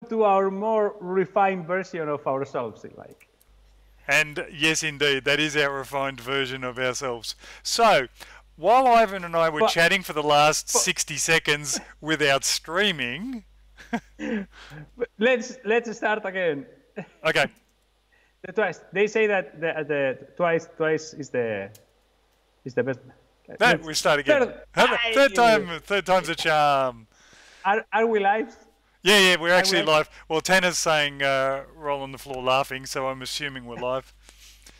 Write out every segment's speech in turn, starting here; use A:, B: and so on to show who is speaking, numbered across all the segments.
A: to our more refined version of ourselves, like.
B: And yes, indeed, that is our refined version of ourselves. So, while Ivan and I were chatting for the last 60 seconds without streaming...
A: let's start again.
B: Okay.
A: The twice. They say that the twice is the best.
B: No, we start again. Third time's a charm.
A: Are we live?
B: Yeah, we're actually live. Well, Tanner's saying roll on the floor laughing, so I'm assuming we're live.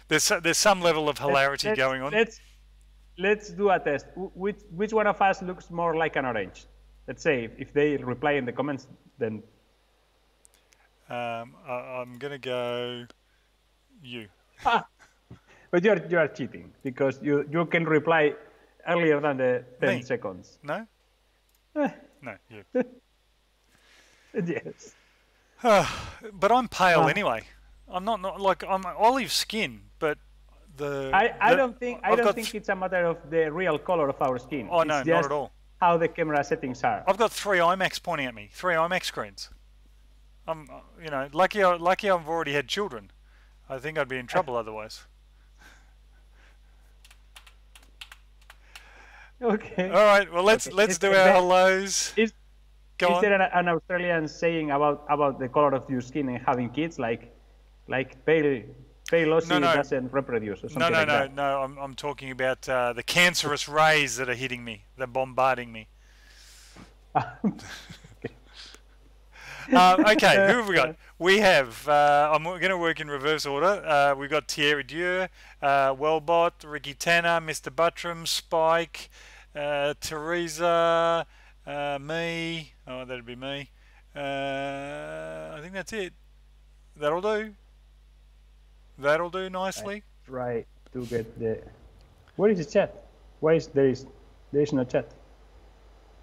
B: There's some level of hilarity going on.
A: Let's do a test. Which one of us looks more like an orange? Let's say if they reply in the comments, then.
B: I'm gonna go you.
A: But you are cheating because you can reply earlier than the 10 seconds.
B: No. No, you.
A: Yes.
B: But I'm pale anyway. I'm not like I'm olive skin, but
A: I don't think it's a matter of the real color of our skin.
B: Oh no, not at all.
A: How the camera settings are.
B: I've got 3 IMAX pointing at me. 3 IMAX screens. I'm, lucky I've already had children. I think I'd be in trouble otherwise.
A: Okay.
B: All right. Well, let's do our hellos.
A: Is there an Australian saying about the color of your skin and having kids, like pale Aussie doesn't reproduce or something like that?
B: No. I'm talking about the cancerous rays that are hitting me, they're bombarding me. Okay, who have we got? We have, I'm going to work in reverse order. We've got Thierry Dieu, Wellbot, Ricky Tanner, Mr. Buttram, Spike, Teresa, me. Oh, that'd be me. I think that's it. That'll do. That'll do nicely.
A: Try to get the... Where is the chat? Why is there is no chat?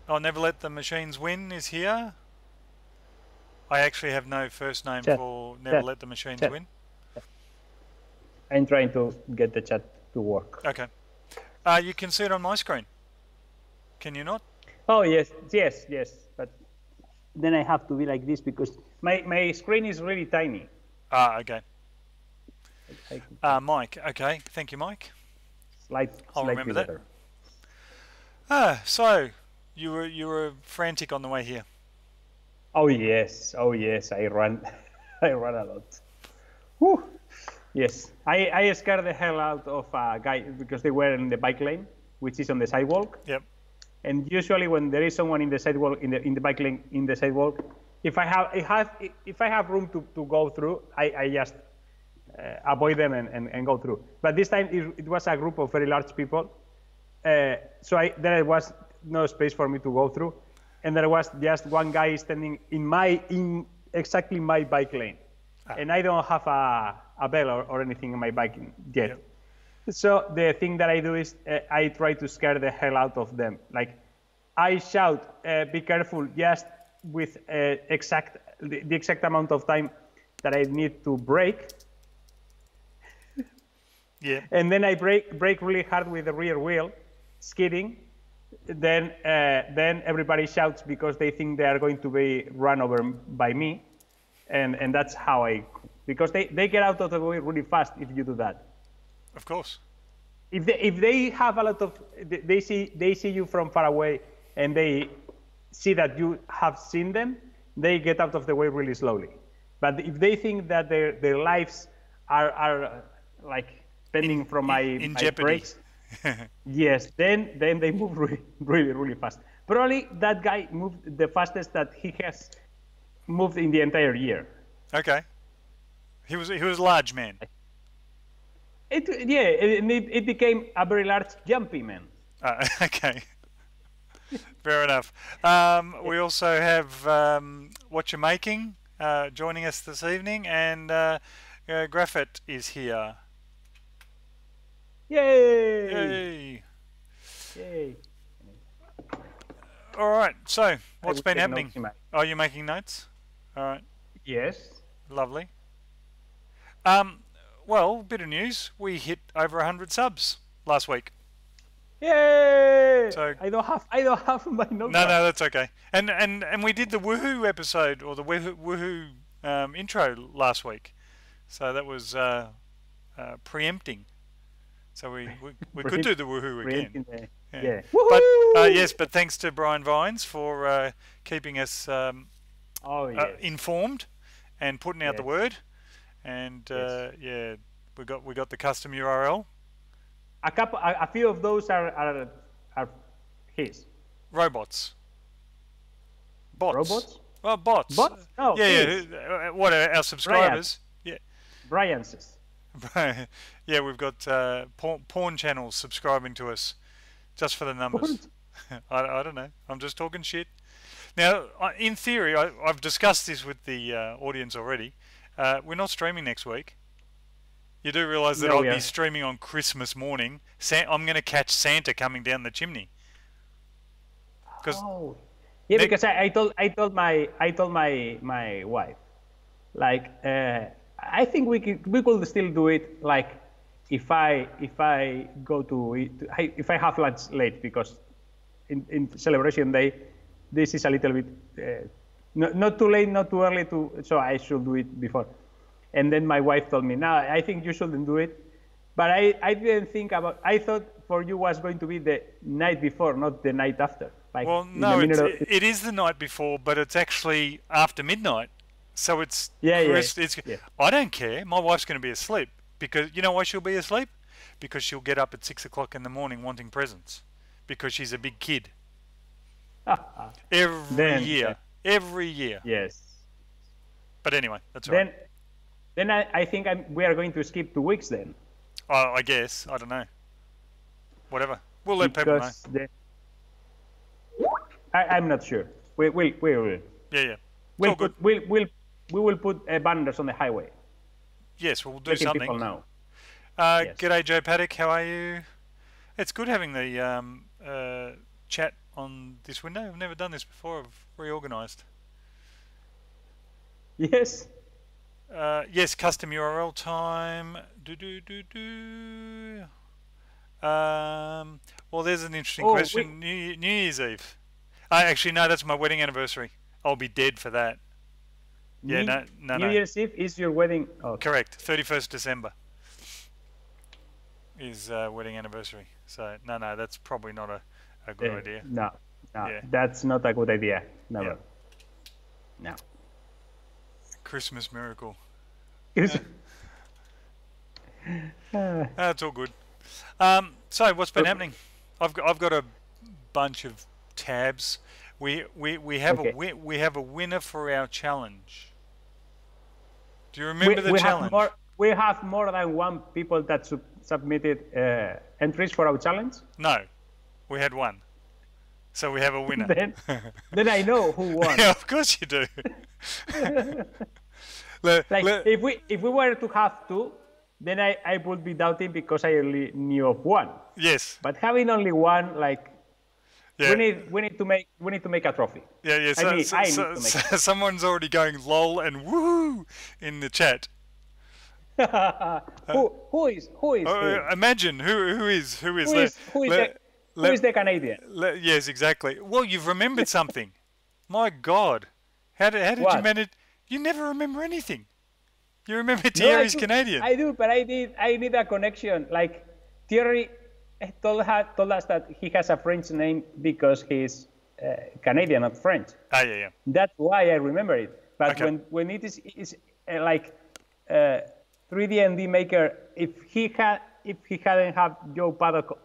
B: Oh, Never Let the Machines Win is here. I actually have no first name for Never Let the Machines Win.
A: I'm trying to get the chat to work.
B: Okay. You can see it on my screen. Can you not?
A: Oh, yes. But then I have to be like this because my screen is really tiny.
B: Okay. Mike. Okay. Thank you, Mike.
A: I'll
B: remember that. So you were frantic on the way here.
A: Oh yes, I ran a lot. Whew. Yes, I scared the hell out of a guy because they were in the bike lane, which is on the sidewalk.
B: Yep.
A: And usually when there is someone in the sidewalk, in the bike lane, in the sidewalk, if I have room to go through, I just avoid them and go through. But this time it was a group of very large people, so there was no space for me to go through. And there was just one guy standing in exactly my bike lane, and I don't have a bell or anything in my bike yet. Yep. So the thing that I do is I try to scare the hell out of them. Like I shout, "Be careful!" just with the exact amount of time that I need to brake.
B: Yeah.
A: And then I brake really hard with the rear wheel, skidding. Then everybody shouts because they think they are going to be run over by me, and that's how because they get out of the way really fast if you do that.
B: Of course.
A: If they have a lot of they see you from far away and they see that you have seen them, they get out of the way really slowly. But if they think that their lives are like pending from my brakes. Yes, then they move really fast. Probably that guy moved the fastest that he has moved in the entire year.
B: Okay. He was a large man.
A: It became a very large jumpy man.
B: Okay. Fair enough. We also have What You're Making joining us this evening, and Graphite is here.
A: Yay!
B: All right. So, what's been happening? Oh, you're making notes? All right.
A: Yes.
B: Lovely. Well, bit of news. We hit over 100 subs last week.
A: Yay!
B: So
A: I don't have my notepad.
B: no, that's okay. And we did the woohoo episode or the woohoo intro last week, so that was preempting. So we could do the woohoo again.
A: Yeah.
B: But
A: Woohoo!
B: yes, but thanks to Brian Vines for keeping us
A: Oh yes.
B: informed and putting out the
A: Yes.
B: word. And yeah, we got the custom URL.
A: A few of those are his.
B: Robots. Bots.
A: Robots?
B: Well, bots.
A: Bots? No,
B: yeah. What are our subscribers? Yeah.
A: Brian's.
B: Yeah, we've got porn channels subscribing to us just for the numbers. I don't know. I'm just talking shit. Now, in theory, I've discussed this with the audience already. We're not streaming next week. You do realise that I'll be streaming on Christmas morning. I'm going to catch Santa coming down the chimney.
A: Oh, yeah, because I told my wife, like, I think we could still do it, like, if I go to it, if I have lunch late, because in celebration day, this is a little bit not too late, not too early so I should do it before. And then my wife told me, no, I think you shouldn't do it. But I didn't think about, I thought for you was going to be the night before, not the night after. Like,
B: well, no, it is the night before, but it's actually after midnight. So it's, I don't care. My wife's going to be asleep. Because, you know why she'll be asleep? Because she'll get up at 6 o'clock in the morning wanting presents. Because she's a big kid. Every year.
A: Yes.
B: But anyway, that's all right.
A: Then I think we are going to skip 2 weeks then.
B: Oh, I guess. I don't know. Whatever. We'll let people know.
A: I'm not sure. We will.
B: Yeah.
A: We will put banners on the highway.
B: Yes, we'll do something.
A: People know.
B: Yes. G'day, Joe Paddock. How are you? It's good having the chat on this window. I've never done this before. I've reorganised.
A: Yes.
B: Yes, custom URL time. Well, there's an interesting question. New Year's Eve. Actually, no, that's my wedding anniversary. I'll be dead for that. Yeah, no.
A: New Year's Eve is your wedding. Oh.
B: Correct. 31st December is wedding anniversary. So no, that's probably not a good idea.
A: No, that's not a good idea. Never. Yeah. No.
B: Christmas miracle.
A: It's
B: all good. So what's been happening? I've got a bunch of tabs. We have a winner for our challenge. Do you remember the challenge?
A: We have more than one people that submitted entries for our challenge.
B: No, we had one. So we have a winner.
A: Then I know who won.
B: Yeah, of course you do.
A: If we were to have two, then I would be doubting because I only knew of one.
B: Yes.
A: But having only one, we need to make a trophy.
B: Yeah. Someone's already going lol and woohoo in the chat.
A: Who is?
B: Imagine who is
A: the Canadian?
B: Yes, exactly. Well, you've remembered something. My God, how did you manage? You never remember anything. You remember Thierry's Canadian.
A: I do, but I need a connection. Like Thierry told us that he has a French name because he's Canadian, not French.
B: Ah, yeah.
A: That's why I remember it. But when it is like 3D&D Maker, if he hadn't have Joe Paddock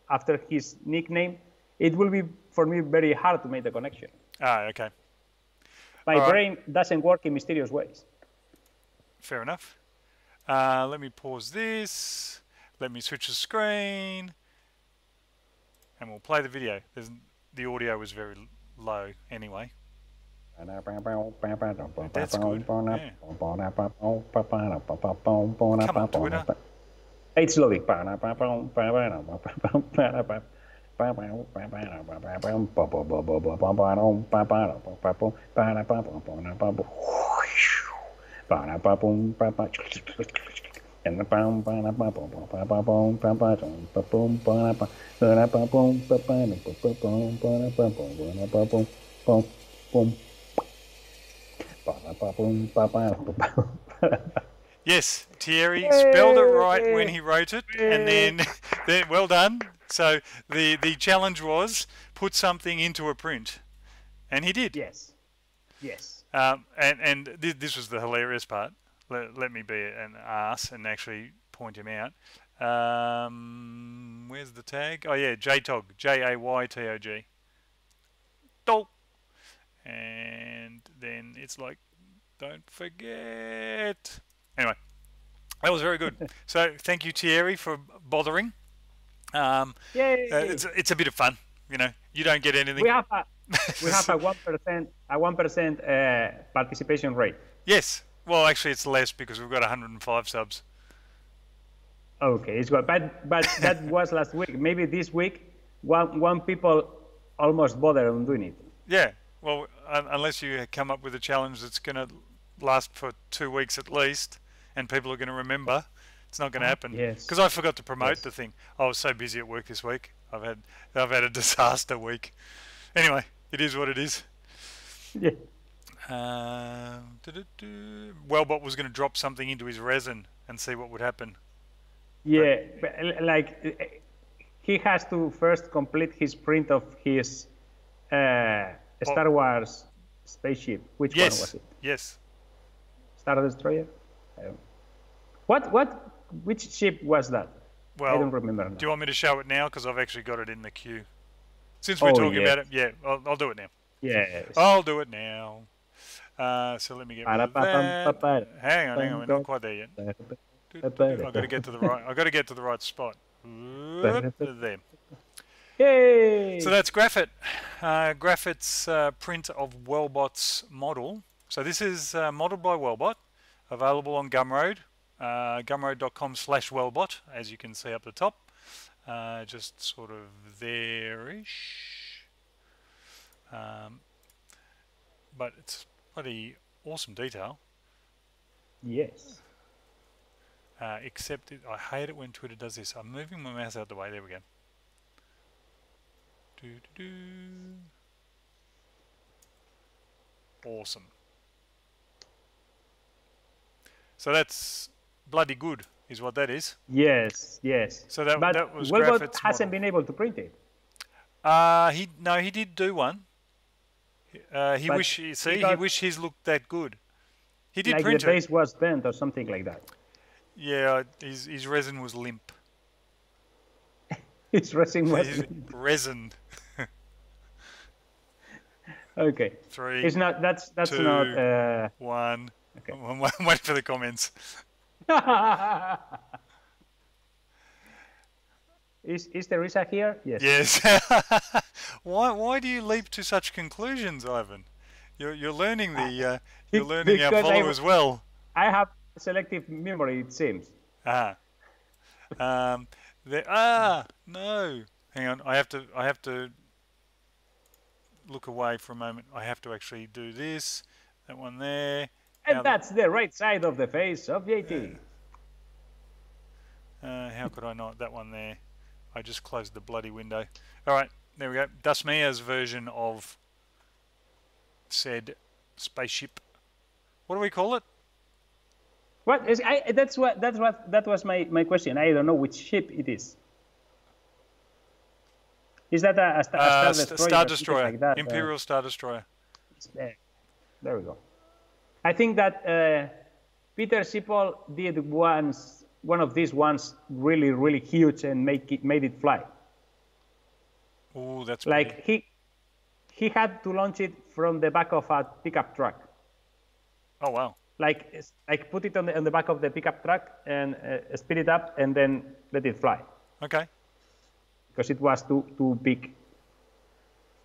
A: after his nickname, it will be for me very hard to make the connection.
B: Ah, okay.
A: My brain doesn't work in mysterious ways.
B: Fair enough. Let me pause this. Let me switch the screen. And we'll play the video. The audio was very low anyway. That's good. Yeah. Come on, Twitter.
A: It's loading.
B: Yes, Thierry spelled it right when
A: Yay!
B: he wrote it, and
A: Yay!
B: then well done. So the challenge was put something into a print, and he did.
A: Yes, yes.
B: And this was the hilarious part. Let me be an ass and actually point him out. Where's the tag? Oh yeah, JTOG, JAYTOG. Dog. And then it's like, don't forget. Anyway, that was very good. So thank you, Thierry, for bothering.
A: Yay!
B: It's a bit of fun, you know. You don't get anything.
A: We have a 1% participation rate.
B: Yes. Well, actually, it's less because we've got 105 subs.
A: Okay, it's good. But that was last week. Maybe this week, one people almost bother on doing it.
B: Yeah. Well, unless you come up with a challenge that's going to last for 2 weeks at least, and people are going to remember, it's not going to happen.
A: Yes.
B: Because I forgot to promote the thing. I was so busy at work this week. I've had a disaster week. Anyway, it is what it is.
A: Yeah.
B: Wellbot was going to drop something into his resin and see what would happen.
A: Yeah, but, like he has to first complete his print of his Star Wars spaceship. Which one was it?
B: Yes.
A: Star Destroyer. Which ship was that?
B: Well,
A: I don't remember now.
B: Do you want me to show it now? Because I've actually got it in the queue. Since we're talking about it, yeah, I'll do it now.
A: Yes.
B: I'll do it now. So let me get rid of that. Hang on, we're not quite there yet. I've got to get to the right. I've got to get to the right spot. There.
A: Yay!
B: So that's Graphit. Graphit's print of Wellbot's model. So this is modeled by Wellbot, available on Gumroad, gumroad.com/Wellbot, as you can see up the top. Just sort of there-ish. But it's bloody awesome detail.
A: Yes.
B: Except I hate it when Twitter does this. I'm moving my mouse out the way. There we go. Awesome. So that's bloody good, is what that is.
A: Yes, yes.
B: So that was
A: Wellbot
B: Graphit's
A: hasn't
B: model.
A: been able to print it.
B: He did do one. He wished his looked that good. He did
A: like
B: print
A: the base was bent or something like that.
B: Yeah, his resin was limp.
A: His resin was limp.
B: Resin.
A: Okay.
B: 3.
A: It's not. That's
B: 2,
A: not.
B: 1.
A: Okay.
B: I'm waiting for the comments.
A: Is Teresa here? Yes.
B: Yes. Why do you leap to such conclusions, Ivan? You're learning our followers well.
A: I have selective memory, it seems.
B: No. Hang on. I have to look away for a moment. I have to actually do this. That one there.
A: And that's the right side of the face of JT.
B: How could I not? That one there. I just closed the bloody window. All right, there we go. Dasmia's version of said spaceship. What do we call it?
A: What is? That was my question. I don't know which ship it is. Is that a Star Destroyer?
B: Like that? Imperial Star Destroyer.
A: There we go. I think that Peter Schiphol did one of these ones really huge and made it fly.
B: Oh, that's
A: like
B: pretty.
A: he had to launch it from the back of a pickup truck.
B: Oh wow!
A: Like put it on the back of the pickup truck and speed it up and then let it fly.
B: Okay.
A: Because it was too big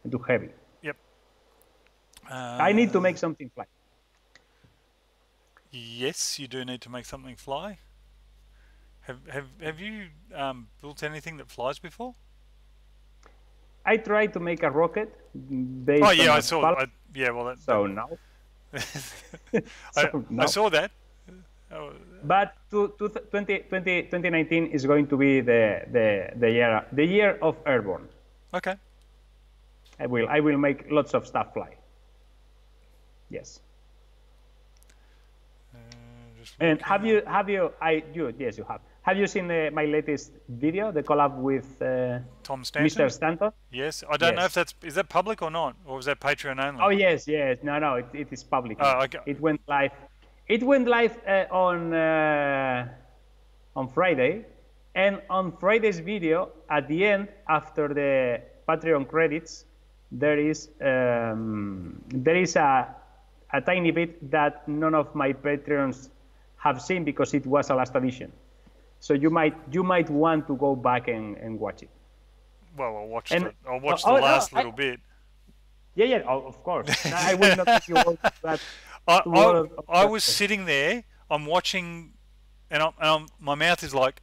A: and too heavy.
B: Yep.
A: I need to make something fly.
B: Yes, you do need to make something fly. Have you built anything that flies before?
A: I tried to make a rocket based on
B: I saw that. Yeah, well,
A: so no.
B: I saw that. Oh,
A: But 2019 is going to be the year of airborne.
B: okay.
A: I will make lots of stuff fly. Yes.
B: Just
A: And
B: looking.
A: yes, you have. Have you seen my latest video, the collab with
B: Tom
A: Mr.
B: Stanton?
A: Stanton?
B: Yes. I don't know if
A: Yes.
B: is that public or not, or was that Patreon
A: Oh
B: only?
A: yes, yes. No, it is public now.
B: Oh, okay.
A: It went live. It went live on Friday, and on Friday's video, at the end, after the Patreon credits, there is a tiny bit that none of my Patreons have seen because it was a last edition. So you might want to go back and watch it.
B: Well, I'll watch
A: And
B: I'll watch the last little bit.
A: Yeah, of course. I will not take you all that.
B: I was sitting there. I'm watching, and my mouth is like,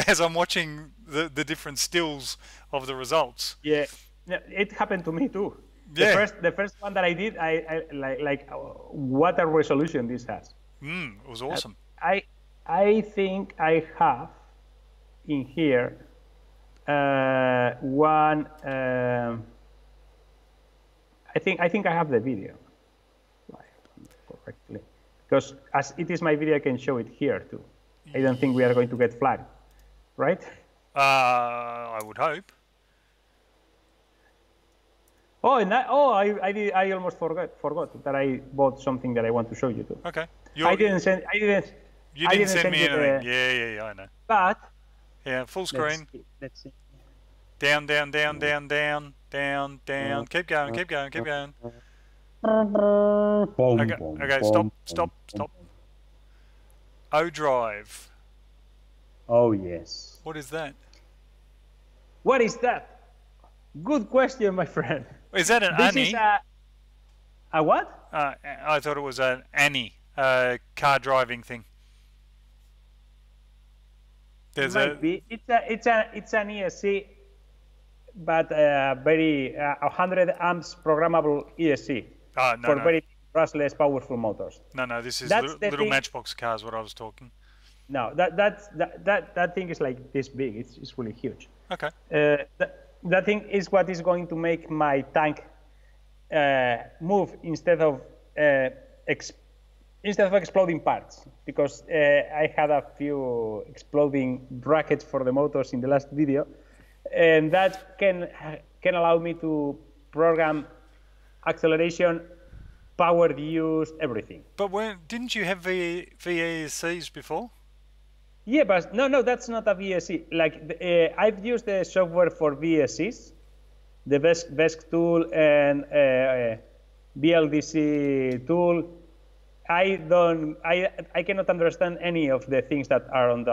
B: as I'm watching the different stills of the results.
A: Yeah, it happened to me too.
B: Yeah.
A: The first one that I did, I like what a resolution this has.
B: It was awesome.
A: I think I have in here one. I think I have the video correctly, because as it is my video, I can show it here too. I don't think we are going to get flagged, right?
B: I would hope.
A: Oh, and I almost forgot that I bought something that I want to show you too.
B: Okay.
A: I didn't send
B: me anything. Yeah, I know.
A: But
B: yeah, full screen.
A: Let's see.
B: Down. Keep going. Okay, stop. O drive.
A: Oh yes.
B: What is that?
A: What is that? Good question, my friend.
B: Is that an
A: This
B: Annie?
A: is a what?
B: I thought it was an Annie car driving thing. There's
A: Might be. It's an ESC, but very 100 amps programmable ESC for very brushless, powerful motors.
B: No. This is
A: That's
B: little Matchbox cars. What I was talking.
A: No, that thing is like this big. It's really huge.
B: Okay.
A: That thing is what is going to make my tank move instead of exploding parts, because I had a few exploding brackets for the motors in the last video, and that can allow me to program acceleration, power use, everything.
B: But didn't you have VECs before?
A: Yeah, but no, that's not a VSC. Like I've used the software for VSCs, the VESC tool and BLDC tool. I cannot understand any of the things that are on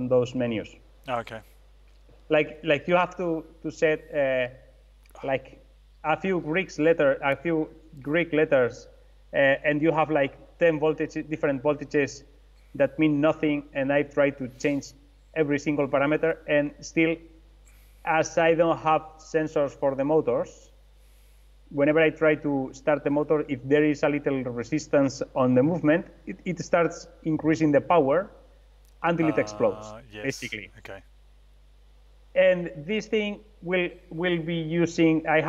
A: those menus.
B: Okay.
A: Like you have to set like a few Greek letters, and you have like 10 different voltages that mean nothing, and I try to change every single parameter, and still, as I don't have sensors for the motors, whenever I try to start the motor, if there is a little resistance on the movement, it starts increasing the power until it explodes,
B: yes.
A: basically.
B: Okay.
A: And this thing will be using, I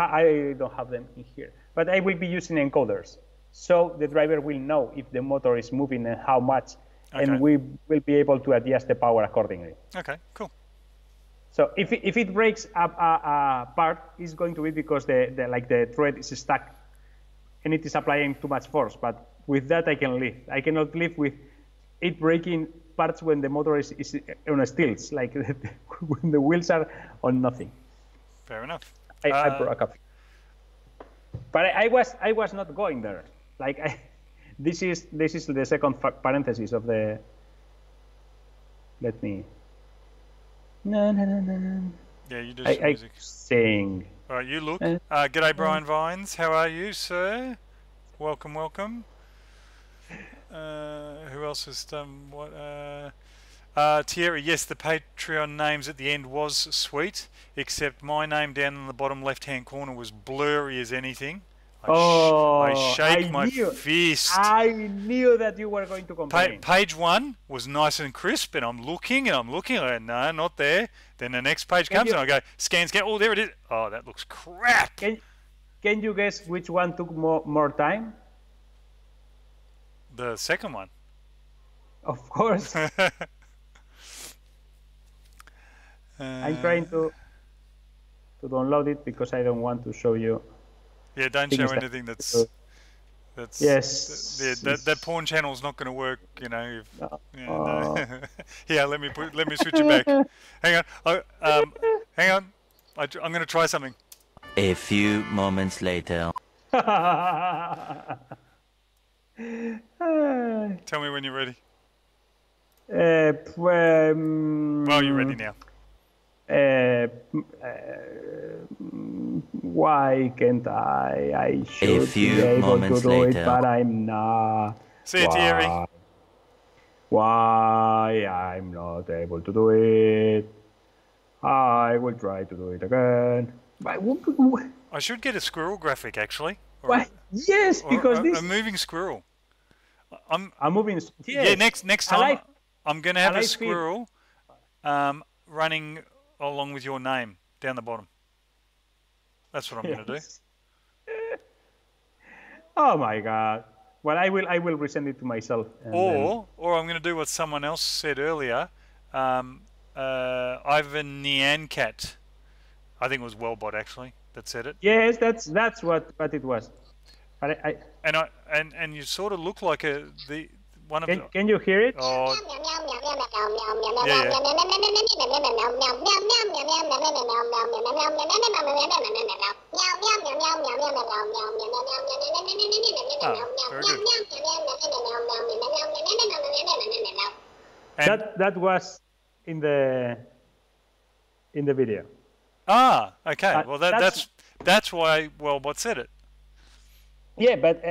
A: don't have them in here, but I will be using encoders. So the driver will know if the motor is moving and how much, and we will be able to adjust the power accordingly.
B: Okay, cool.
A: So if it breaks a part, it's going to be because the thread is stuck and it is applying too much force. But with that, I can live. I cannot live with it breaking parts when the motor is on stilts, like when the wheels are on nothing.
B: Fair enough.
A: I broke up. But I was not going there. Like this is the second parenthesis of the. Let me. No.
B: Yeah, you do some music.
A: I sing.
B: All right, you look. G'day, Brian Vines. How are you, sir? Welcome. Who else has done what? Thierry, yes, the Patreon names at the end was sweet, except my name down in the bottom left-hand corner was blurry as anything. I shake my fist.
A: I knew that you were going to complain.
B: Page 1 was nice and crisp, and I'm looking. I go, no, not there. Then the next page comes, and I go, scan. Oh, there it is. Oh, that looks crap.
A: Can you guess which one took more time?
B: The second one.
A: Of course. I'm trying to download it because I don't want to show you.
B: Yeah, don't show anything that's
A: yes.
B: That porn channel is not going to work, you know. No. Here, let me switch it back. Hang on. Hang on. I'm going to try something.
C: A few moments later.
B: Tell me when you're ready. Well, you're ready now.
A: Why can't I? I should
C: be
A: able to do
C: later.
A: it, but I'm not.
B: See you, Thierry.
A: Why I'm not able to do it? I will try to do it again.
B: I should get a squirrel graphic, actually.
A: What? Yes, because
B: a moving squirrel. I'm
A: moving. Yes.
B: Yeah, next time I'm going to have a squirrel running along with your name down the bottom. That's what I'm going to do.
A: Oh my God! Well, I will resend it to myself.
B: Or I'm going to do what someone else said earlier. Ivan Nyancat, I think it was Wellbot actually that said it.
A: Yes, that's what it was. But
B: and you sort of look like one of the.
A: Can you hear it?
B: Oh. Yeah.
A: Very good. That was in the video.
B: Ah, okay. Well, that's why Wellbot said it.
A: Yeah, but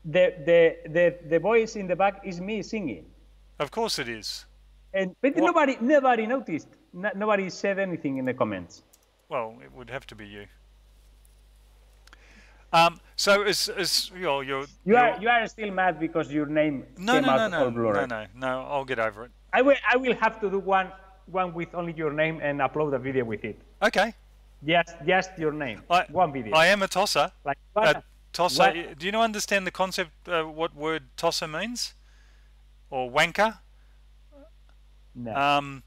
A: the voice in the back is me singing.
B: Of course it is.
A: But nobody noticed. Nobody said anything in the comments.
B: Well, it would have to be you. So you
A: are still mad because your name came out all blurry.
B: No. I'll get over it.
A: I will have to do one with only your name and upload a video with it.
B: Okay.
A: Just your name. One video.
B: I am a tosser.
A: Like
B: tosser. What? Do you understand the concept? What word tosser means? Or wanker?
A: No.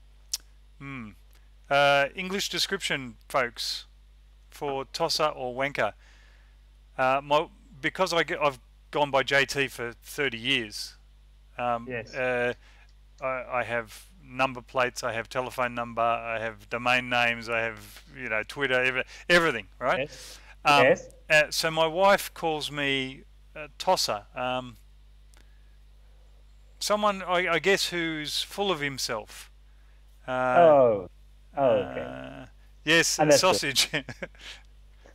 B: English description, folks, for tosser or wanker. Because I've gone by JT for 30 years.
A: Yes.
B: I have number plates, I have telephone number, I have domain names, I have Twitter, everything, right?
A: Yes.
B: So my wife calls me tosser. Someone I guess who's full of himself.
A: Okay.
B: Yes, sausage.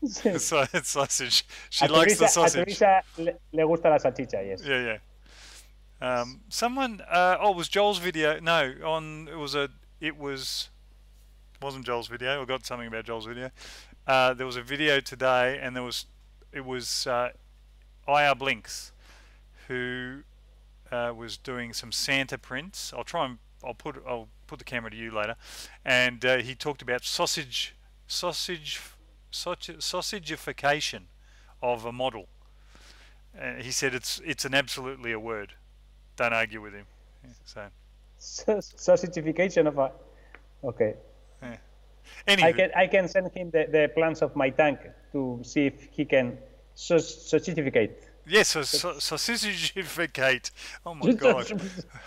B: Sausage. She likes the sausage.
A: A Teresa le gusta la salchicha, yes.
B: Yeah. Someone. It was Joel's video. No, it wasn't Joel's video. I got something about Joel's video. There was a video today, and it was IR Blinks, who was doing some Santa prints. I'll put the camera to you later, and he talked about sausagification of a model. He said it's an absolutely a word. Don't argue with him. Yeah,
A: sausagification of a. Okay.
B: Yeah. Anyway.
A: I can send him the plans of my tank to see if he can sausagificate.
B: Yes, sausagificate. Oh my God!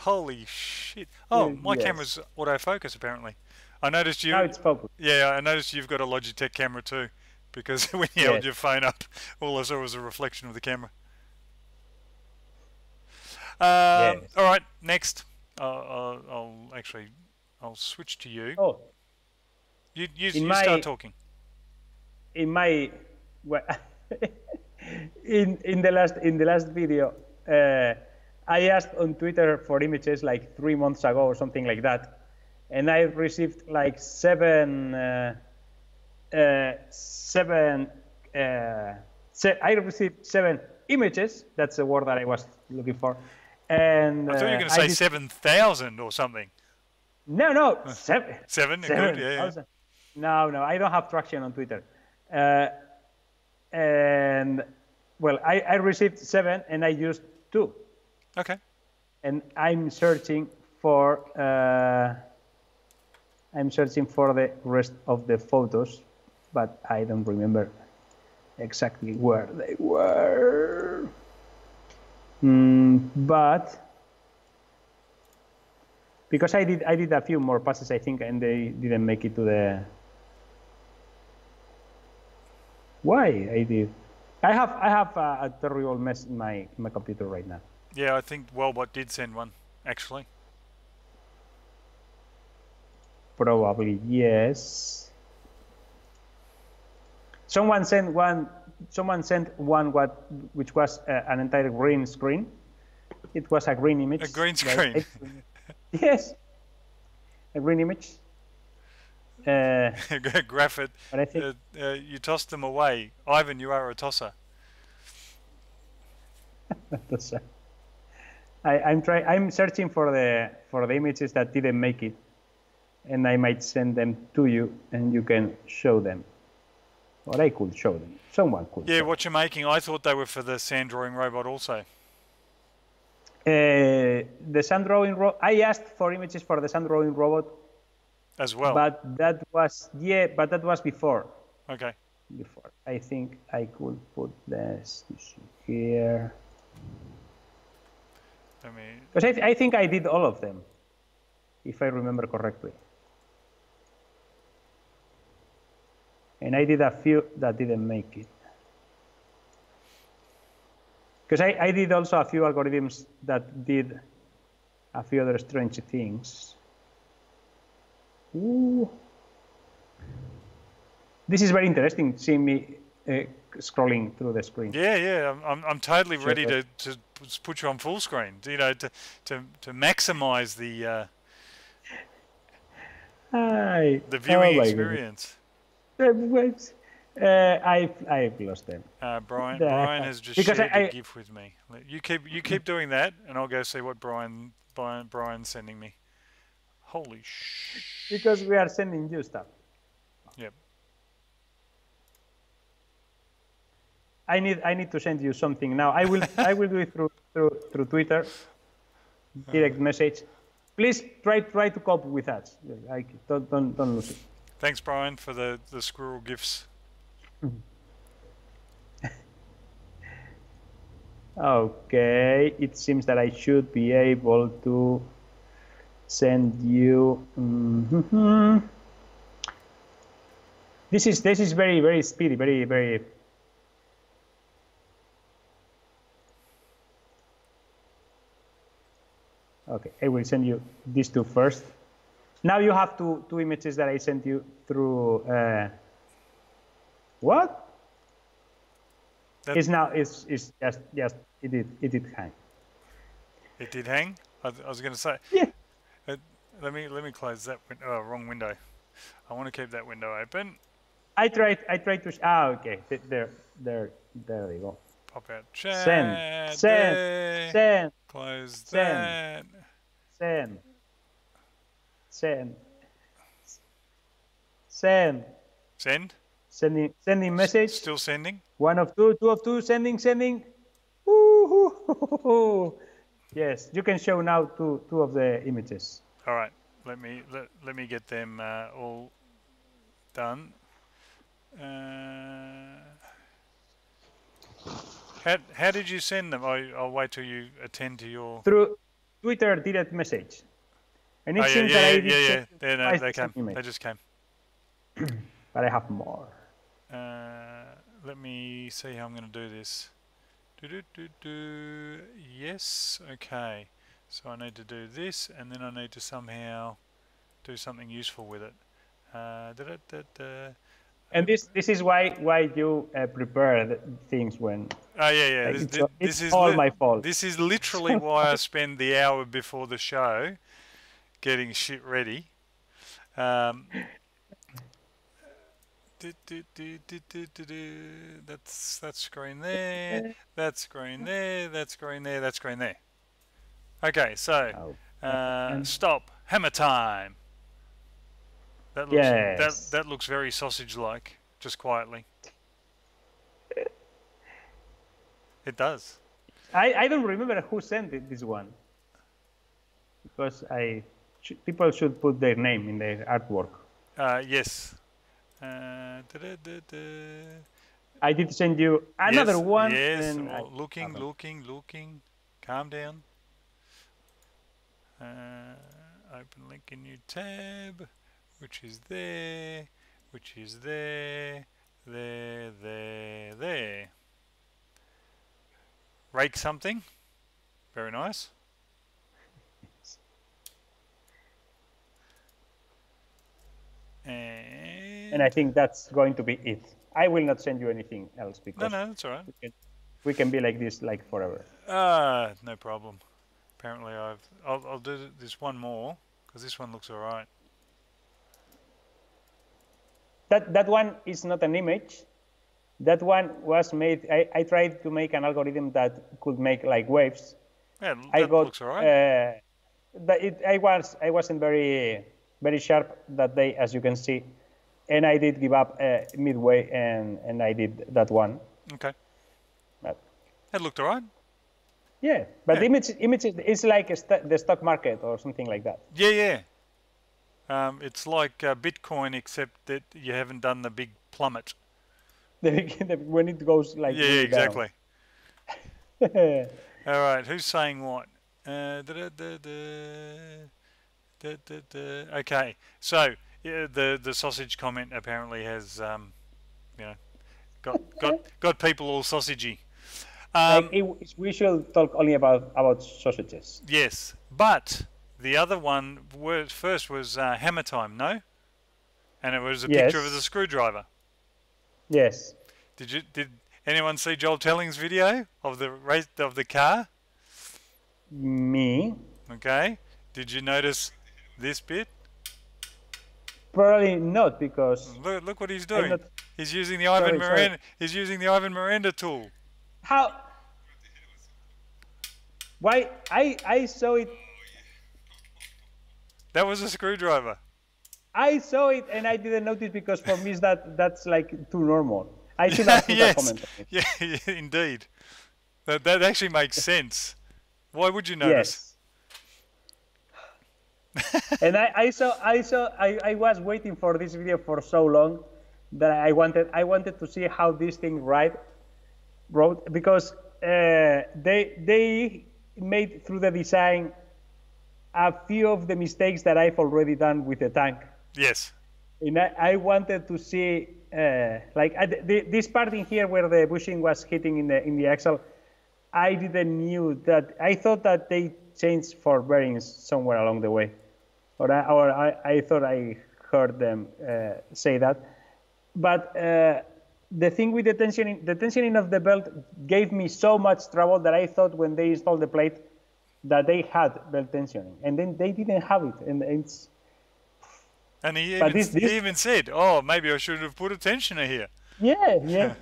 B: Holy shit! Oh, my camera's autofocus apparently. I noticed you.
A: Now it's focused.
B: Yeah, I noticed you've got a Logitech camera too, because when you held your phone up, all I saw was a reflection of the camera.
A: Yes.
B: All right, next. I'll switch to you.
A: Oh.
B: You start talking.
A: In my in the last video, I asked on Twitter for images like 3 months ago or something like that, and I received like 7 7. I received 7 images. That's the word that I was looking for. And
B: I thought you were going to say 7,000 or something.
A: No, 7.
B: 7, good, yeah.
A: No, I don't have traction on Twitter. And well, I received 7 and I used 2.
B: Okay.
A: And I'm searching for the rest of the photos, but I don't remember exactly where they were. But because I did a few more passes, I think, and they didn't make it to the. Why I did? I have a terrible mess in my computer right now.
B: Yeah, I think Wellbot did send one, actually.
A: Probably yes. Someone sent one which was an entire green screen. It was a green image.
B: A green screen.
A: Yes, a green image.
B: Graphit.
A: But I think
B: you tossed them away. Ivan, you are a tosser.
A: I'm searching for the images that didn't make it, and I might send them to you, and you can show them. Or I could show them. Someone could.
B: Yeah, what you're making, I thought they were for the sand drawing robot also.
A: The sand drawing robot. I asked for images for the sand drawing robot
B: as well.
A: But that was before.
B: Okay.
A: Before. I think I could put this here. Because I think I did all of them, if I remember correctly. And I did a few that didn't make it. Because I did also a few algorithms that did a few other strange things. Ooh. This is very interesting, seeing me scrolling through the screen.
B: Yeah. I'm totally ready to put you on full screen. You know, to maximize the viewing experience.
A: I've lost them.
B: Brian has just shared a GIF with me. You keep doing that, and I'll go see what Brian's sending me. Holy sh!
A: Because we are sending you stuff.
B: Yep.
A: I need to send you something now. I will do it through Twitter, direct message. Please try to cope with us. Don't lose it.
B: Thanks, Brian, for the squirrel gifts.
A: Okay, it seems that I should be able to send you. This is very speedy, very. Okay, I will send you these two first. Now you have two images that I sent you through. What? It's just it did hang.
B: It did hang. I was going to say.
A: Yeah.
B: Let me close that window. Oh, wrong window. I want to keep that window open.
A: I tried to. Okay. There they go.
B: Pop out chat.
A: Send.
B: Close that.
A: Send. Sending message.
B: Still sending.
A: 1 of 2, 2 of 2. Sending. Woo-hoo. Yes, you can show now two of the images.
B: All right. Let me get them all done. How did you send them? I'll wait till you attend to your...
A: Through Twitter direct message. And it seems that
B: they came. They just came.
A: But I have more.
B: Let me see how I'm going to do this. Yes, okay. So I need to do this, and then I need to somehow do something useful with it.
A: And this is why you prepare things when.
B: Oh yeah.
A: This is all my fault.
B: This is literally why I spend the hour before the show getting shit ready. That's that screen there. That screen there. That screen there. That screen there. Okay, so
A: Oh,
B: stop. Hammer time. That looks
A: yes.
B: that looks very sausage-like. Just quietly. It does.
A: I don't remember who sent this one because people should put their name in their artwork.
B: Yes.
A: I did send you another one.
B: Yes.
A: And
B: Oh, looking. Calm down. Open link in new tab, which is there, there. Rake something. Very nice.
A: And I think that's going to be it. I will not send you anything else because
B: no, that's all right.
A: We can be like this like forever.
B: No problem. Apparently, I'll do this one more because this one looks all right.
A: That one is not an image. That one was made. I tried to make an algorithm that could make like waves.
B: Yeah, that looks all right.
A: I wasn't very sharp that day, as you can see, and I did give up midway, and I did that one.
B: Okay.
A: But
B: that looked all right.
A: Yeah, but images is like the stock market or something like that.
B: Yeah. It's like Bitcoin, except that you haven't done the big plummet.
A: When it goes like
B: yeah, exactly. All right, who's saying what? Okay, so the sausage comment apparently has got people all sausagey.
A: We should talk only about sausages.
B: Yes, but the other one first was hammer time, no? And it was a picture of a screwdriver.
A: Yes.
B: Did anyone see Joel Telling's video of the race of the car?
A: Me.
B: Okay. Did you notice this bit?
A: Probably not, because
B: look what he's doing. He's using the Ivan Miranda. He's using the Ivan Miranda tool.
A: How? Why? I saw it.
B: That was a screwdriver.
A: I saw it and I didn't notice because for me that's like too normal. I should have put a comment on it.
B: Yeah, indeed. That actually makes sense. Why would you notice?
A: Yes. And I was waiting for this video for so long that I wanted to see how this thing wrote, because they made through the design a few of the mistakes that I've already done with the tank.
B: Yes.
A: And I wanted to see this part in here where the bushing was hitting in the axle. I didn't knew that. I thought that they changed for bearings somewhere along the way, or I thought I heard them say that. But the thing with the tensioning of the belt gave me so much trouble that I thought when they installed the plate that they had belt tensioning, and then they didn't have it, and it's.
B: And he even said, "Oh, maybe I should have put a tensioner here."
A: Yeah.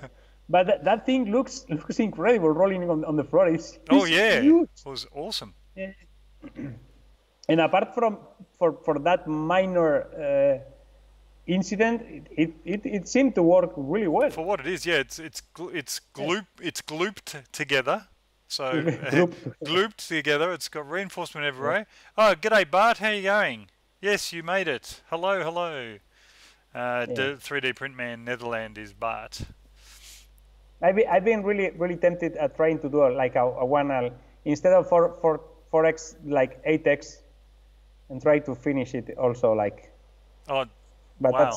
A: But that thing looks incredible rolling on the floor. It's huge.
B: It was awesome.
A: Yeah. And apart from for that minor incident, it seemed to work really well.
B: For what it is, yeah, it's glooped together. So glooped together. It's got reinforcement everywhere. Oh, g'day Bart, how you going? Yes, you made it. Hello. 3D Print Man Netherlands is Bart.
A: I've been really tempted at trying to do like a one instead of 4x like 8x, and try to finish it also like.
B: Oh,
A: but
B: wow,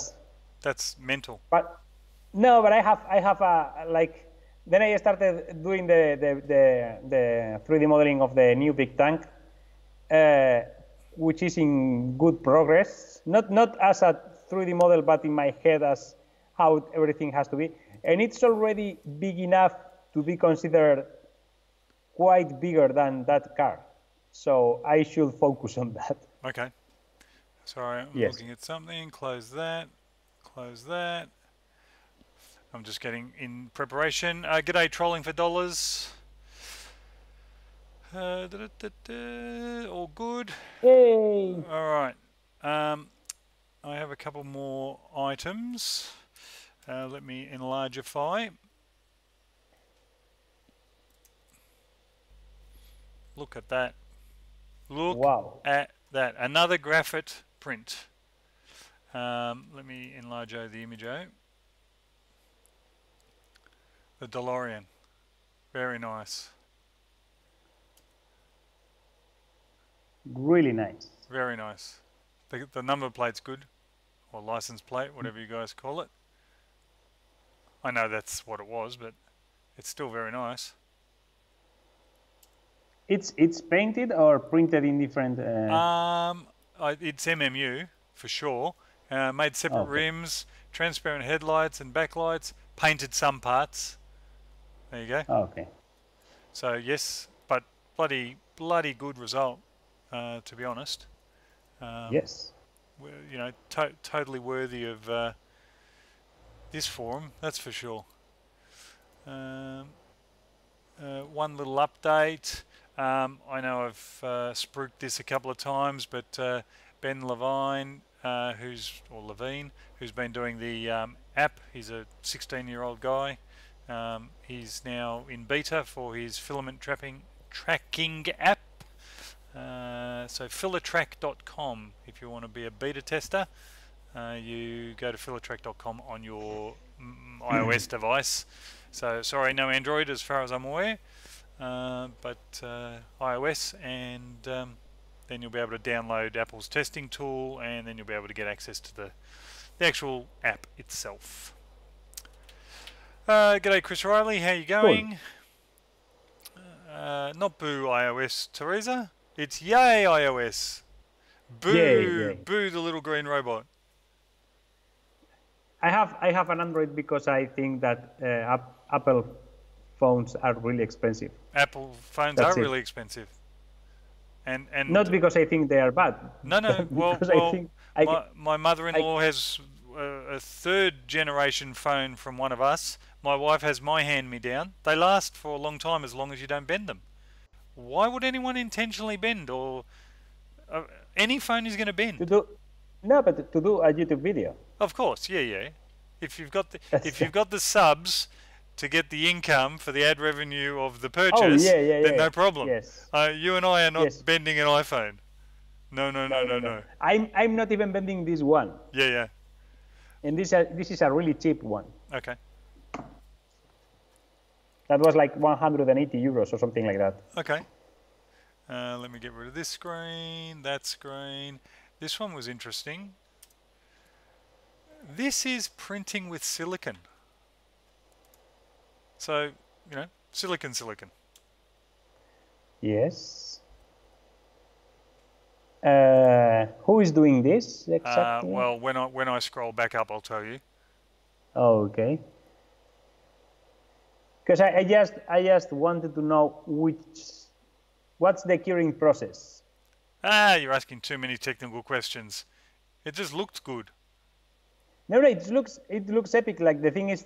B: that's mental.
A: But no, but I have a like. Then I started doing the 3D modeling of the new big tank, which is in good progress. Not as a 3D model, but in my head as how everything has to be. And it's already big enough to be considered quite bigger than that car. So I should focus on that.
B: Okay. Sorry, I'm looking at something. Close that. I'm just getting in preparation. G'day, trolling for dollars. All good.
A: Yay!
B: All right. I have a couple more items. Let me enlargeify. Look at that. Look at that. Another graphite print. Let me enlarge the image. The DeLorean. Very nice.
A: Really nice.
B: Very nice. The number plate's good. Or license plate, whatever you guys call it. I know that's what it was, but it's still very nice.
A: It's painted or printed in different...
B: It's MMU, for sure. Made separate rims, transparent headlights and backlights, painted some parts. There you go.
A: Okay.
B: So yes, but bloody good result, to be honest.
A: Yes.
B: You know, totally worthy of this forum, that's for sure. One little update. I know I've spruiked this a couple of times, but Ben Levine, Levine, who's been doing the app, he's a 16-year-old guy. He's now in beta for his filament tracking app. So filatrack.com if you want to be a beta tester. You go to filatrack.com on your iOS device. So sorry, no Android as far as I'm aware, but iOS, and then you'll be able to download Apple's testing tool, and then you'll be able to get access to the actual app itself. G'day Chris Riley, how you going? Not boo iOS, Teresa. It's yay iOS. Boo,
A: yay.
B: Boo the little green robot.
A: I have an Android because I think that Apple phones are really expensive.
B: Apple phones are really expensive. And
A: not because I think they are bad.
B: No. Well, my mother-in-law has a third generation phone from one of us. My wife has my hand-me-down. They last for a long time as long as you don't bend them. Why would anyone intentionally bend? Or any phone is going to bend.
A: To do a YouTube video.
B: Of course, yeah. If you've got the subs to get the income for the ad revenue of the purchase, then no problem.
A: Yes.
B: You and I are not bending an iPhone. No.
A: I'm not even bending this one.
B: Yeah.
A: And this is a really cheap one.
B: Okay.
A: That was like 180 euros or something like that.
B: Okay. Let me get rid of this screen, that screen. This one was interesting. This is printing with silicon. So, you know, silicon.
A: Yes. Who is doing this exactly?
B: Well, when I scroll back up, I'll tell you.
A: Oh, okay. Because I just wanted to know what's the curing process.
B: You're asking too many technical questions. It just looked good.
A: No, it looks epic. Like the thing is,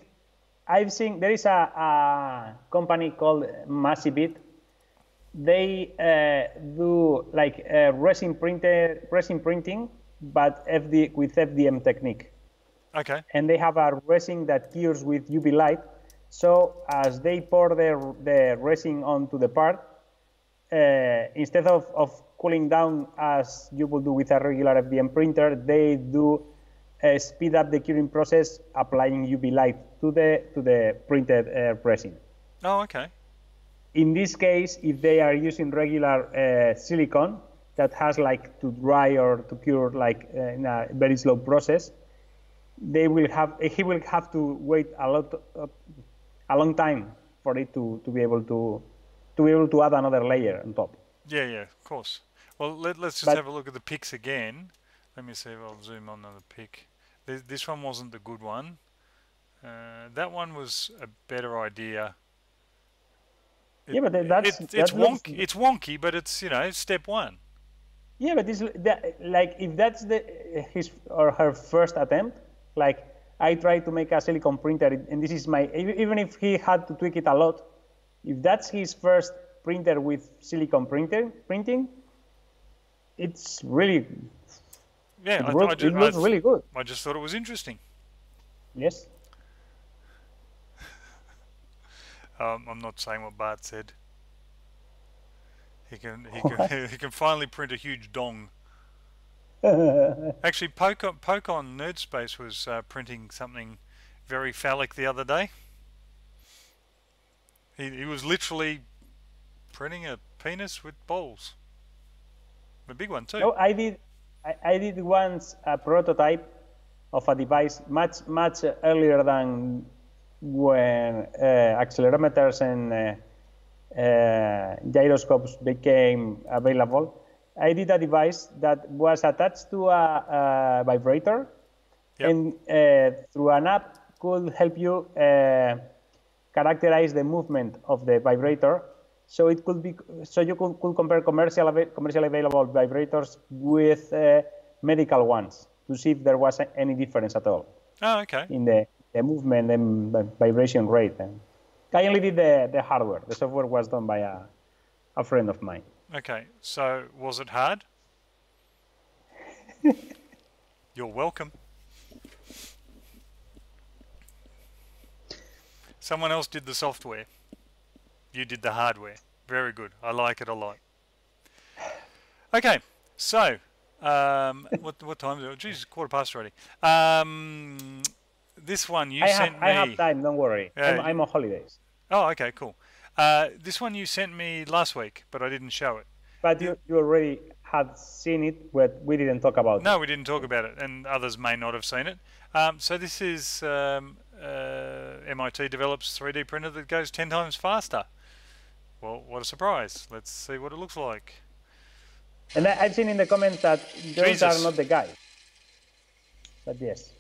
A: I've seen there is a company called Massivit. They do like resin printing, but with FDM technique.
B: Okay.
A: And they have a resin that cures with UV light. So as they pour the resin onto the part, instead of cooling down as you would do with a regular FDM printer, they do speed up the curing process, applying UV light to the printed resin.
B: Oh, okay.
A: In this case, if they are using regular silicone that has like to dry or to cure like in a very slow process, he will have to wait a long time for it to be able to add another layer on top.
B: Yeah, of course. Well, let's just have a look at the pics again. Let me see if I'll zoom on the pic. This one wasn't the good one. That one was a better idea.
A: Yeah, but it's
B: wonky. It's wonky, but it's step one.
A: Yeah, but like if that's his or her first attempt, like I tried to make a silicon printer, and this is my, even if he had to tweak it a lot, if that's his first printer with silicon printing, it's really,
B: Yeah,
A: it looks really good.
B: I just thought it was interesting.
A: Yes.
B: I'm not saying what Bart said. He can he can finally print a huge dong. Actually, Poke on Nerdspace was printing something very phallic the other day. He was literally printing a penis with balls. A big one too.
A: No, I did once a prototype of a device much earlier than when accelerometers and gyroscopes became available. I did a device that was attached to a vibrator,
B: Yep.
A: and through an app could help you characterize the movement of the vibrator. So it could be, so you could compare commercially available vibrators with medical ones to see if there was any difference at all
B: Oh, okay.
A: in the movement and the vibration rate. And I only did the hardware. The software was done by a friend of mine.
B: Okay. So was it hard? You're welcome. Someone else did the software. You did the hardware. Very good. I like it a lot. Okay, so what time is it? Geez, 1:15 already. This one you sent me.
A: I have time. Don't worry.
B: Yeah,
A: I'm on holidays.
B: Oh, okay, cool. This one you sent me last week, but I didn't show it.
A: But you already had seen it, but we didn't talk about it.
B: No, we didn't talk about it, and others may not have seen it. So this is MIT develops 3D printer that goes 10 times faster. Well, what a surprise. Let's see what it looks like.
A: And I've seen in the comments that those
B: Jesus.
A: are not the guys. But yes.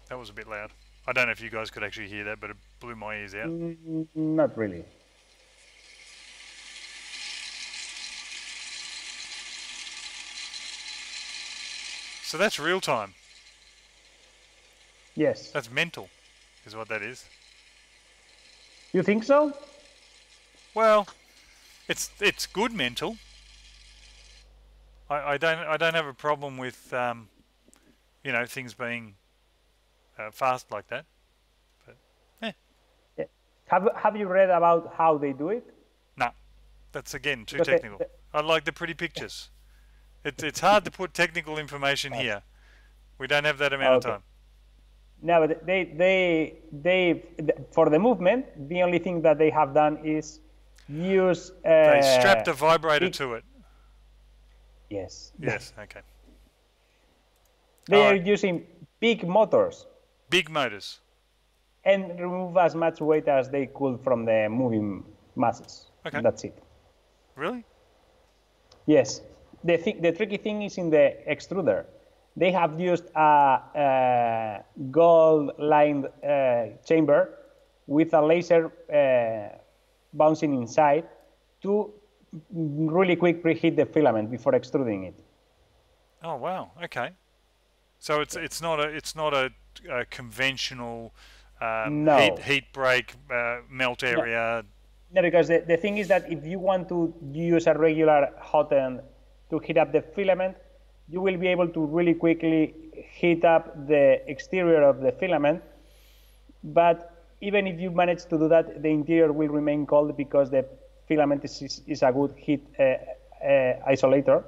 B: That was a bit loud. I don't know if you guys could actually hear that, but it blew my ears out.
A: Not really.
B: So that's real time.
A: Yes.
B: That's mental, is what that is.
A: You think so?
B: Well, it's good mental. I don't have a problem with you know, things being fast like that. But
A: Yeah. Have you read about how they do it?
B: no, that's again too
A: Because
B: technical. I like the pretty pictures. It's hard to put technical information here. We don't have that amount of time.
A: No, but they for the movement, the only thing that they have done is use.
B: They strapped a vibrator to it.
A: Yes.
B: Yes. Okay.
A: They are
B: Alright.
A: using big motors
B: Big motors.
A: and remove as much weight as they could from the moving masses.
B: Okay.
A: That's it.
B: Really?
A: Yes. The tricky thing is in the extruder. They have used a gold-lined chamber with a laser bouncing inside to really quick preheat the filament before extruding it.
B: Oh wow. Okay. So it's not a conventional
A: No.
B: heat break melt area.
A: No, because the thing is that if you want to use a regular hot end to heat up the filament, you will be able to really quickly heat up the exterior of the filament. But even if you manage to do that, the interior will remain cold because the filament is a good heat isolator.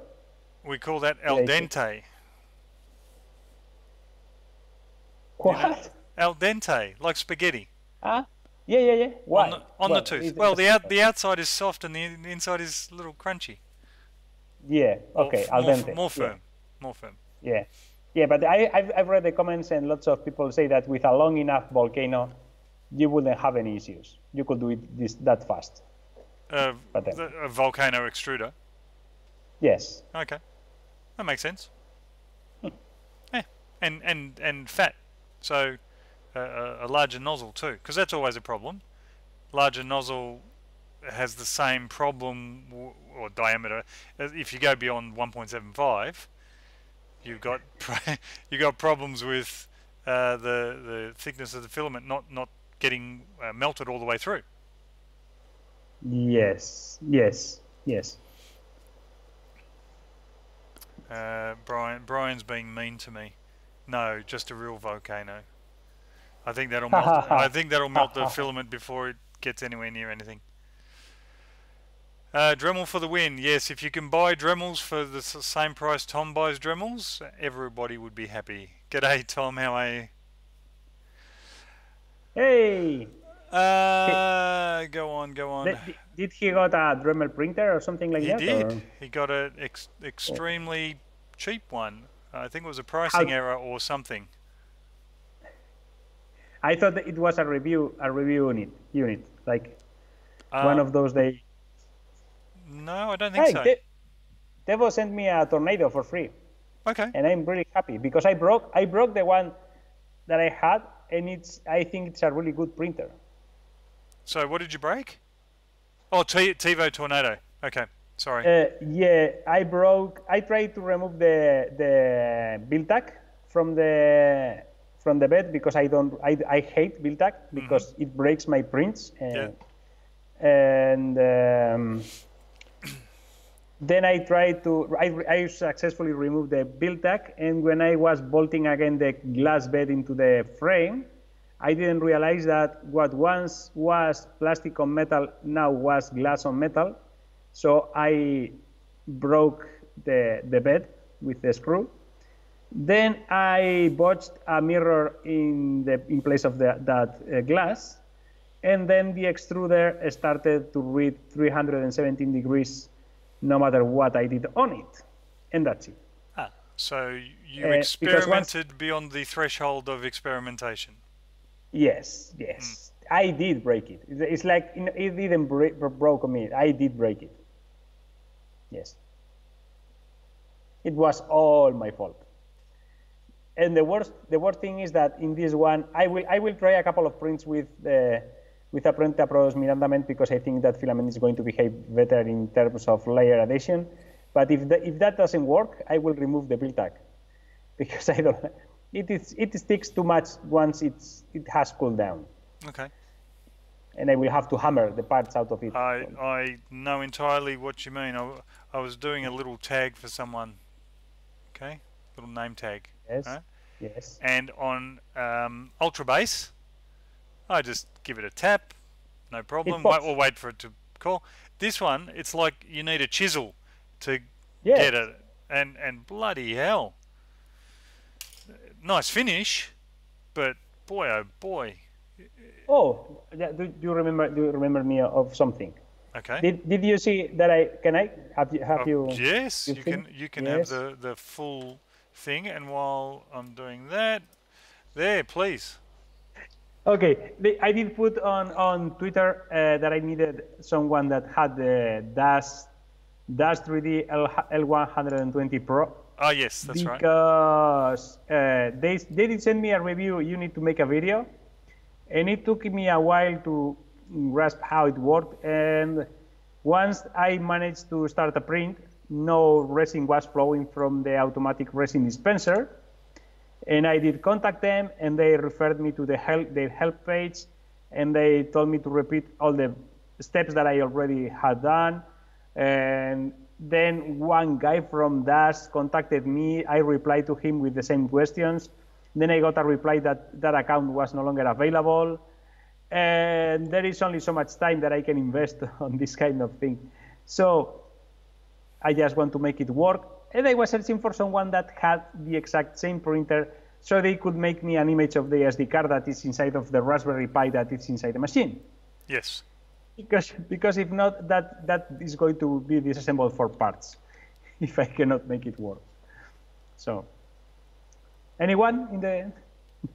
B: We call that al dente.
A: What?
B: Al dente, like spaghetti.
A: Ah? Yeah. Why?
B: On the tooth. Well, the outside is soft and the inside is a little crunchy.
A: Yeah. Okay. Al dente.
B: More firm. More firm.
A: Yeah. But I've read the comments and lots of people say that with a long enough volcano, you wouldn't have any issues. You could do it that fast.
B: A volcano extruder.
A: Yes.
B: Okay, that makes sense. Yeah, and fat. So a larger nozzle too, because that's always a problem. Larger nozzle has the same problem or diameter. If you go beyond 1.75, you've got problems with the thickness of the filament not getting melted all the way through.
A: Yes, yes, yes.
B: Brian's being mean to me. No, just a real volcano. I think that'll melt. I think that'll melt the filament before it gets anywhere near anything. Dremel for the win. Yes, if you can buy Dremels for the same price Tom buys Dremels, everybody would be happy. G'day, Tom. How are you?
A: Hey!
B: Go on.
A: Did he got a Dremel printer or something like that?
B: He did.
A: Or?
B: He got an extremely cheap one. I think it was a pricing error or something.
A: I thought that it was a review unit, like one of those they.
B: No, I don't think so.
A: Devo sent me a Tornado for free.
B: Okay.
A: And I'm really happy because I broke the one that I had, and I think it's a really good printer. So
B: what did you break? Oh, TiVo Tornado. Okay, sorry.
A: Yeah, I tried to remove the build tag from the bed because I hate build tag because it breaks my prints. And then I tried to I successfully removed the build tag, and when I was bolting again the glass bed into the frame, I didn't realize that what once was plastic on metal now was glass on metal. So I broke the bed with the screw. Then I botched a mirror in place of that glass, and then the extruder started to read 317 degrees no matter what I did on it, and that's it.
B: So you experimented beyond the threshold of experimentation.
A: Yes. I did break it. It's like it didn't broke me. I did break it. Yes. It was all my fault. And the worst thing is that in this one, I will try a couple of prints with a Prenta Pro's Mirandament because I think that filament is going to behave better in terms of layer adhesion. But if that doesn't work, I will remove the build tag because I don't. It sticks too much once it has cooled down.
B: Okay.
A: And I will have to hammer the parts out of it.
B: I know entirely what you mean. I was doing a little tag for someone. Okay, little name tag.
A: Yes.
B: Right?
A: Yes.
B: And on Ultra Base, I just give it a tap, no problem. Wait for it to call. This one, it's like you need a chisel to get it, and bloody hell. Nice finish, but boy, oh boy.
A: Oh, do you remember me of something?
B: Okay.
A: Did you see that have you?
B: Yes, you can have the full thing, and while I'm doing that, there, please.
A: Okay, I did put on Twitter that I needed someone that had the Dash 3D L120 Pro.
B: Oh yes, that's right.
A: Because they did send me a review. You need to make a video, and it took me a while to grasp how it worked. And once I managed to start a print, no resin was flowing from the automatic resin dispenser. And I did contact them, and they referred me to their help page, and they told me to repeat all the steps that I already had done. And then one guy from Dash contacted me. I replied to him with the same questions. Then I got a reply that that account was no longer available. And there is only so much time that I can invest on this kind of thing. So I just want to make it work. And I was searching for someone that had the exact same printer so they could make me an image of the SD card that is inside of the Raspberry Pi that is inside the machine.
B: Yes.
A: Because if not, that is going to be disassembled for parts if I cannot make it work. So, anyone in the?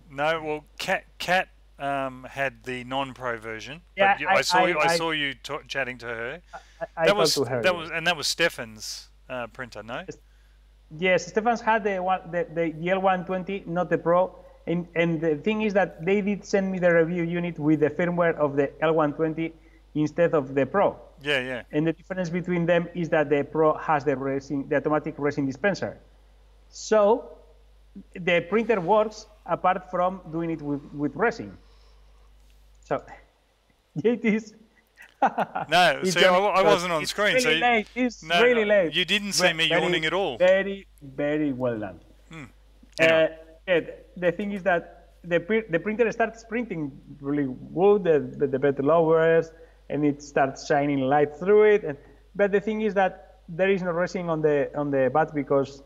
B: No, well, Kat had the non-pro version.
A: Yeah,
B: but I saw you chatting to her.
A: That
B: was Stefan's printer, no?
A: Yes, Stefan's had the L120, not the Pro. And the thing is that they did send me the review unit with the firmware of the L120 instead of the Pro.
B: Yeah.
A: And the difference between them is that the Pro has the automatic resin dispenser. So the printer works apart from doing it with resin. So JAYTEE's
B: No, see, I wasn't on
A: it's
B: screen,
A: really
B: so
A: late. It's
B: no,
A: really late.
B: you didn't see me yawning at all.
A: Very, very well done.
B: Anyway.
A: The thing is that the printer starts printing really good, the bed lowers, and it starts shining light through it. But the thing is that there is no resin on the bat because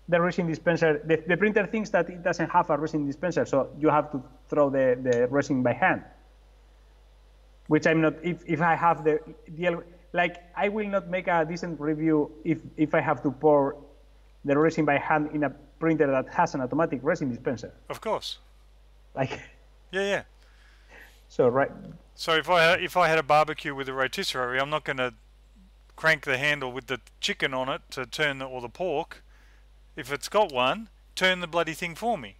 A: the resin dispenser, the printer thinks that it doesn't have a resin dispenser, so you have to throw the resin by hand. Which I'm not. If I have like I will not make a decent review if I have to pour the resin by hand in a printer that has an automatic resin dispenser.
B: Of course.
A: Like.
B: Yeah.
A: So right.
B: So if I had a barbecue with a rotisserie, I'm not going to crank the handle with the chicken on it to turn or the pork. If it's got one, turn the bloody thing for me.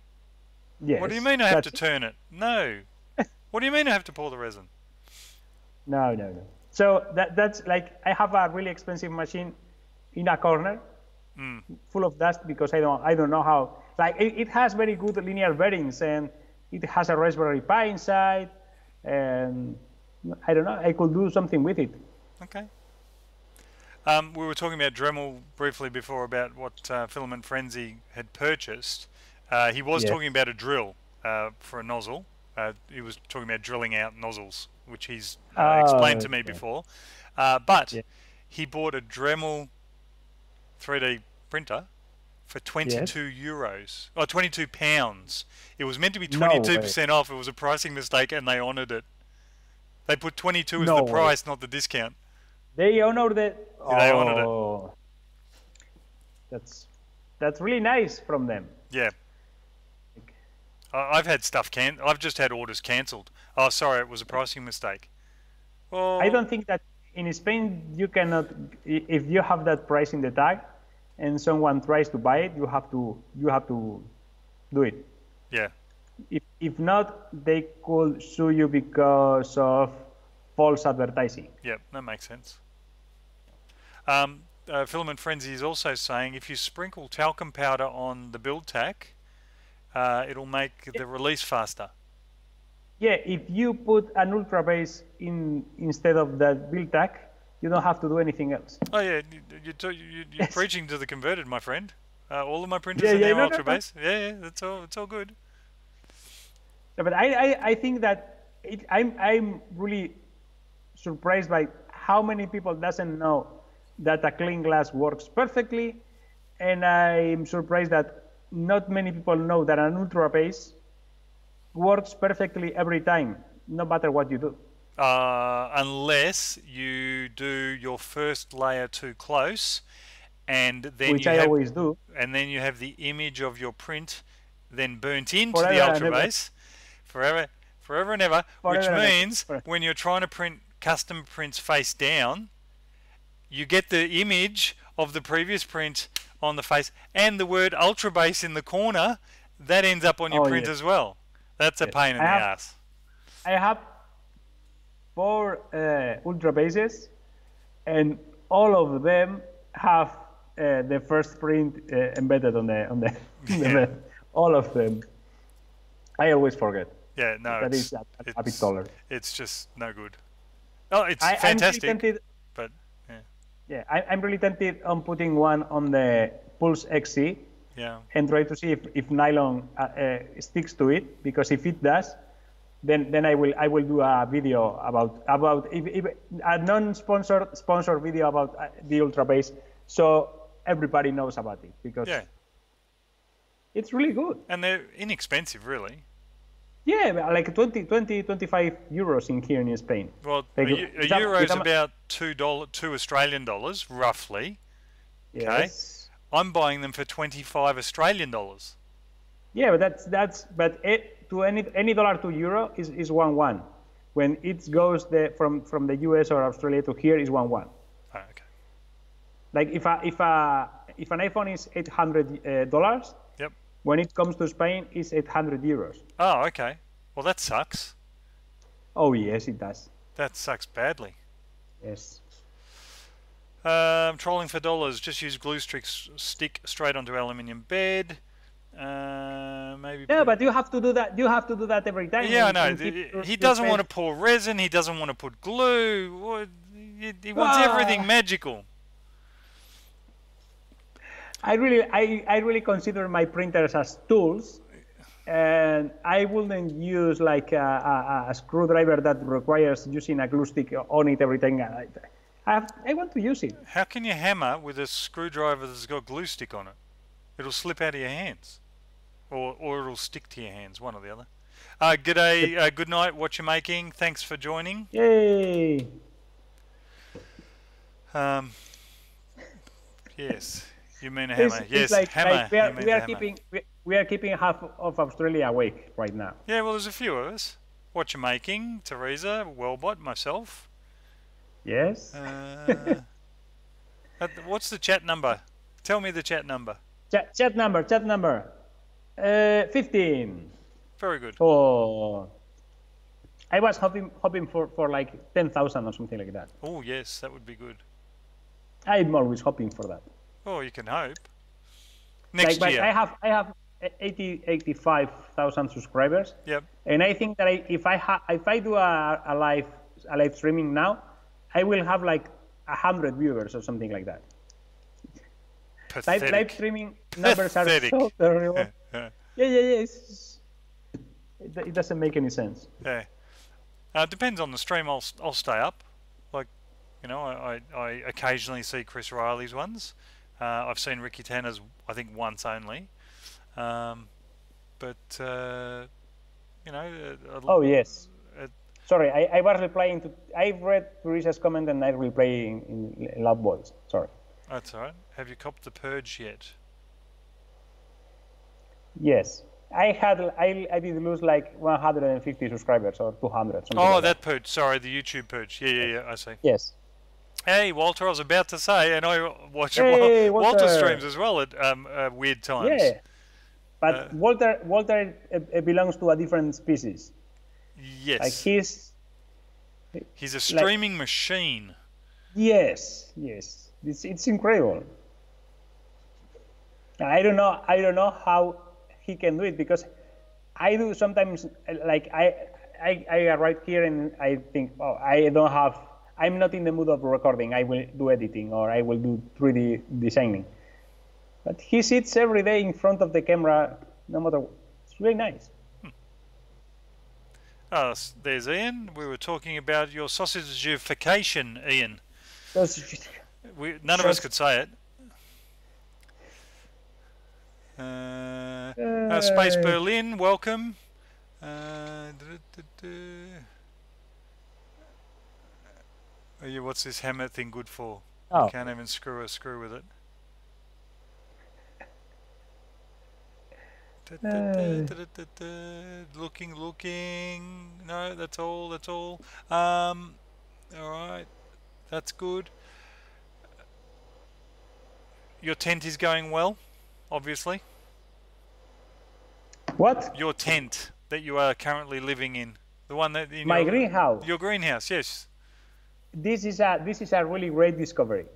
A: Yes.
B: What do you mean I have to turn it? No. What do you mean I have to pour the resin?
A: No. So that's like I have a really expensive machine in a corner, full of dust because I don't know how. Like it has very good linear bearings and it has a Raspberry Pi inside, and I don't know. I could do something with it.
B: Okay. We were talking about Dremel briefly before about what Filament Frenzy had purchased. He was talking about a drill for a nozzle. He was talking about drilling out nozzles, which he's explained to me before. But he bought a Dremel 3D printer for 22 euros, or 22 pounds. It was meant to be 22% off. It was a pricing mistake, and they honoured it. They put 22 as the price, not the discount.
A: They honored it.
B: They honoured
A: it. That's really nice from them.
B: Yeah. I've had stuff I've just had orders cancelled. Oh, sorry, it was a pricing mistake. Well,
A: I don't think that in Spain you cannot. If you have that price in the tag, and someone tries to buy it, you have to do it.
B: Yeah.
A: If not, they could sue you because of false advertising.
B: Yeah, that makes sense. Filament Frenzy is also saying if you sprinkle talcum powder on the build tack, it'll make the release faster.
A: Yeah, if you put an ultra base instead of that build tack, you don't have to do anything else.
B: Oh yeah, you're preaching to the converted, my friend. All of my printers are now ultra base. Yeah, that's all. It's all good.
A: Yeah, but I think that I'm really surprised by how many people doesn't know that a clean glass works perfectly, and I'm surprised that not many people know that an ultra base works perfectly every time, no matter what you do.
B: Unless you do your first layer too close, and then
A: which I always do,
B: and then you have the image of your print then burnt into the ultra base forever and ever, which means when you're trying to print custom prints face down, you get the image of the previous print on the face and the word ultra base in the corner. That ends up on your print as well. That's a pain in the ass.
A: I have 4 ultra bases, and all of them have the first print embedded on the bed. All of them. I always forget.
B: Yeah, no,
A: that is a bit taller.
B: It's just no good. Oh, it's fantastic.
A: I'm really tempted,
B: but
A: I'm really tempted on putting one on the Pulse XC.
B: Yeah. And
A: try to see if nylon sticks to it, because if it does, then I will do a video about if a non-sponsored video about the ultra base, so everybody knows about it, because it's really good
B: and they're inexpensive, really.
A: Yeah, like 25 euros in here in Spain.
B: Well, a euro is about $2 Australian dollars, roughly.
A: Yes.
B: Okay. I'm buying them for 25 Australian dollars.
A: Yeah, but to any dollar to euro is 1-1. When it goes from the US or Australia to here is 1-1.
B: Oh, okay.
A: Like if an iPhone is $800,
B: yep.
A: When it comes to Spain, it's 800 euros.
B: Oh, okay. Well, that sucks.
A: Oh yes, it does.
B: That sucks badly.
A: Yes.
B: Trolling for dollars. Just use glue stick straight onto aluminium bed. Maybe.
A: Yeah, but you have to do that. You have to do that every time.
B: Yeah, I know.
A: and keep
B: He
A: your
B: doesn't want to
A: face-
B: pour resin. He doesn't want to put glue. He wants everything magical.
A: I really consider my printers as tools, and I wouldn't use like a screwdriver that requires using a glue stick on it every time. I want to use it.
B: How can you hammer with a screwdriver that's got glue stick on it? It'll slip out of your hands, or it'll stick to your hands, one or the other. G'day, good night. What you making? Thanks for joining.
A: Yay!
B: Yes, you mean a hammer?
A: It's
B: Yes,
A: like,
B: hammer.
A: we are keeping half of Australia awake right now.
B: Yeah, well, there's a few of us. What you making? Teresa, Wellbot, myself.
A: Yes.
B: What's the chat number? Tell me the chat number.
A: Chat number. 15.
B: Very good.
A: Oh. I was hoping for like 10,000 or something like that.
B: Oh yes, that would be good.
A: I'm always hoping for that.
B: Oh, you can hope. Next year.
A: I have 85,000 subscribers.
B: Yep.
A: And I think that if I do a live streaming now, I will have like 100 viewers or something like that.
B: Pathetic.
A: Live streaming numbers are so terrible. Yeah. It doesn't make any sense.
B: Yeah. Depends on the stream. I'll stay up. Like, you know, I occasionally see Chris Riley's ones. I've seen Ricky Tanner's, I think, once only. But you know.
A: Oh yes. Sorry, I was replying to. I read Teresa's comment and I reply in loud voice. Sorry.
B: That's all right. Have you copped the purge yet?
A: Yes. I did lose like 150 subscribers or 200.
B: Oh,
A: like
B: that purge. Sorry, the YouTube purge. Yeah. I see.
A: Yes.
B: Hey, Walter, I was about to say, and I watch Walter streams as well at weird times.
A: Yeah. But Walter belongs to a different species.
B: Yes.
A: Like
B: he's a streaming machine.
A: Yes. It's incredible. I don't know how he can do it, because I do sometimes, like I arrive here and I think, oh, I'm not in the mood of recording. I will do editing or I will do 3D designing. But he sits every day in front of the camera, no matter what. It's really nice.
B: Oh, there's Ian. We were talking about your sausagification, Ian. None of us could say it. Space Berlin, welcome. What's this hammer thing good for?
A: Oh.
B: You can't even screw a screw with it. Looking. No, that's all. All right, that's good. Your tent is going well, obviously.
A: What?
B: Your tent that you are currently living in, the one that
A: My greenhouse.
B: Your greenhouse, yes.
A: This is a really great discovery,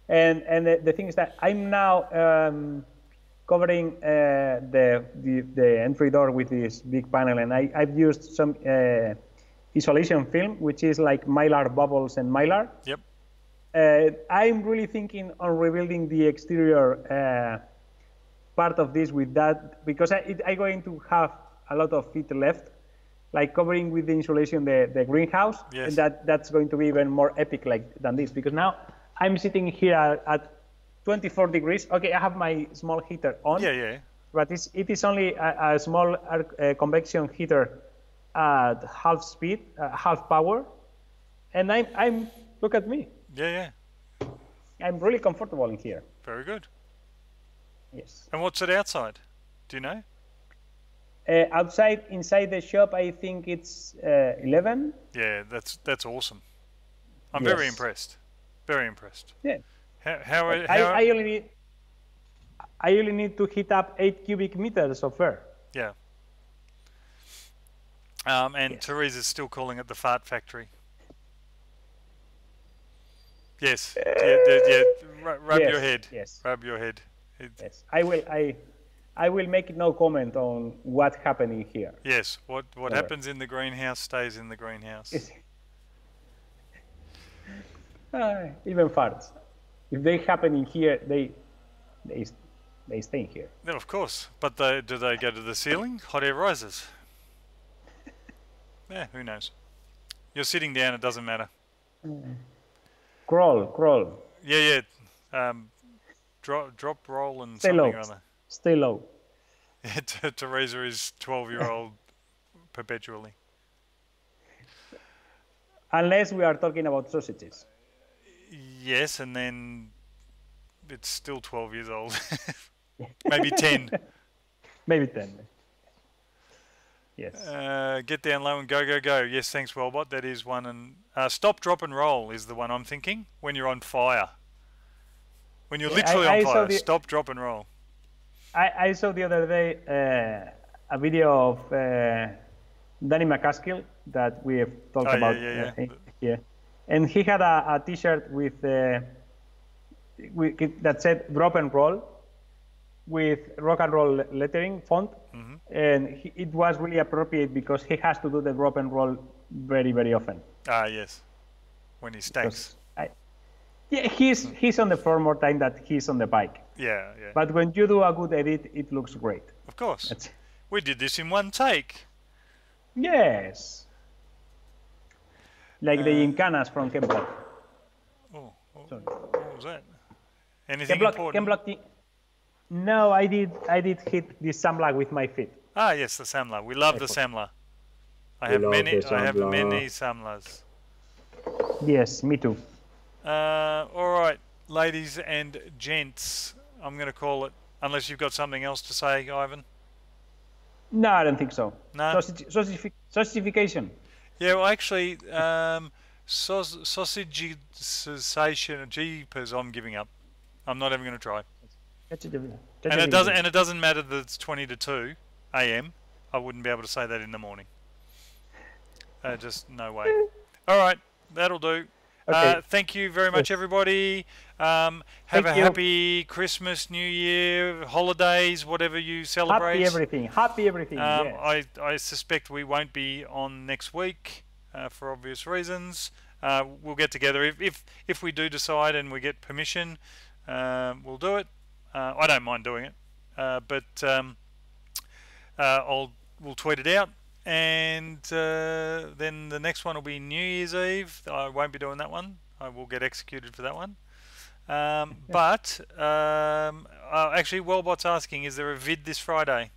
A: and the thing is that I'm now covering the entry door with this big panel, and I've used some isolation film, which is like Mylar bubbles and Mylar.
B: Yep.
A: I'm really thinking on rebuilding the exterior part of this with that, because I'm going to have a lot of feet left, like covering with the insulation the greenhouse.
B: Yes.
A: And that's going to be even more epic than this, because now I'm sitting here at 24 degrees. Okay, I have my small heater on.
B: Yeah.
A: But it is only a small convection heater at half speed, half power, and I'm look at me.
B: Yeah.
A: I'm really comfortable in here.
B: Very good.
A: Yes.
B: And what's it outside? Do you know?
A: Inside the shop, I think it's 11.
B: Yeah, that's awesome. I'm
A: Yes.
B: very impressed. Very impressed.
A: Yeah.
B: I
A: I only need to heat up 8 cubic meters of air.
B: Yeah. And
A: Yes.
B: Teresa's still calling it the fart factory. Yes. Yeah. Rub
A: Yes,
B: your head.
A: yes.
B: Rub your head.
A: Yes, I will. I will make no comment on what happening here.
B: Yes, what
A: Never.
B: happens in the greenhouse stays in the greenhouse.
A: Even farts. If they happen in here, they stay in here.
B: No, of course. But do they go to the ceiling? Hot air rises. Yeah, who knows? You're sitting down, it doesn't matter.
A: Crawl.
B: Yeah. Drop, roll, and
A: Stay
B: something
A: low.
B: or other.
A: Stay low.
B: Yeah, Teresa is 12-year-old perpetually.
A: Unless we are talking about sausages.
B: Yes, and then it's still 12 years old. Maybe 10.
A: Maybe 10. Yes.
B: Get down low and go. Yes, thanks, Wellbot. That is one. And stop, drop, and roll is the one I'm thinking. When you're on fire. When you're literally on fire. Stop, drop, and roll.
A: I saw the other day a video of Danny McCaskill that we have talked about here. And he had a T-shirt with that said "Drop and Roll" with rock and roll lettering font, and it was really appropriate because he has to do the drop and roll very, very often.
B: Ah, yes, when he stacks.
A: Yeah, he's on the floor more time than he's on the bike.
B: Yeah.
A: But when you do a good edit, it looks great.
B: Of course. We did this in one take.
A: Yes. Like the Gincanas from Ken Block.
B: What was that? Anything important?
A: No, I did hit the Samla with my feet.
B: Ah, yes, the Samla. We love the Samla. I have many Samlas.
A: Yes, me too.
B: All right, ladies and gents, I'm going to call it, unless you've got something else to say, Ivan.
A: No, I don't think so.
B: No?
A: Sausagification.
B: Yeah, well, actually, sausagization, jeepers, I'm giving up. I'm not even going to try. And it doesn't matter that it's 20 to 2 a.m. I wouldn't be able to say that in the morning. Just no way. All right, that'll do.
A: Okay.
B: Thank you very much, everybody. Have a happy Christmas, New Year, holidays, whatever you celebrate.
A: Happy everything. Yes.
B: I suspect we won't be on next week for obvious reasons. We'll get together if we do decide and we get permission. We'll do it. I don't mind doing it, but we'll tweet it out. And then the next one will be New Year's Eve. I won't be doing that one. I will get executed for that one. But actually, Wellbot's asking, is there a vid this Friday?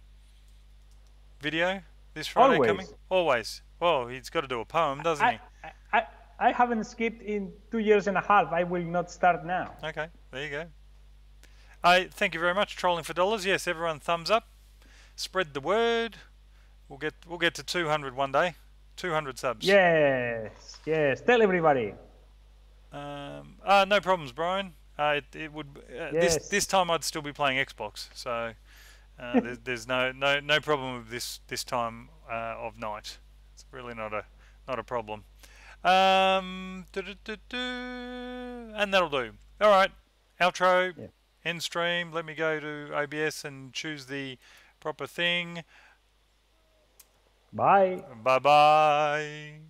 B: Video this Friday coming? Always. Well, he's got to do a poem, doesn't he?
A: I haven't skipped in 2 years and a half. I will not start now.
B: Okay, there you go. Thank you very much, Trolling for Dollars. Yes, everyone, thumbs up. Spread the word. We'll get to 200 one day. 200 subs.
A: Yes. Tell everybody.
B: No problems, Brian. It would this time I'd still be playing Xbox, so there's no problem with this time of night. It's really not a problem. And that'll do. All right, outro, end stream. Let me go to OBS and choose the proper thing.
A: Bye.
B: Bye.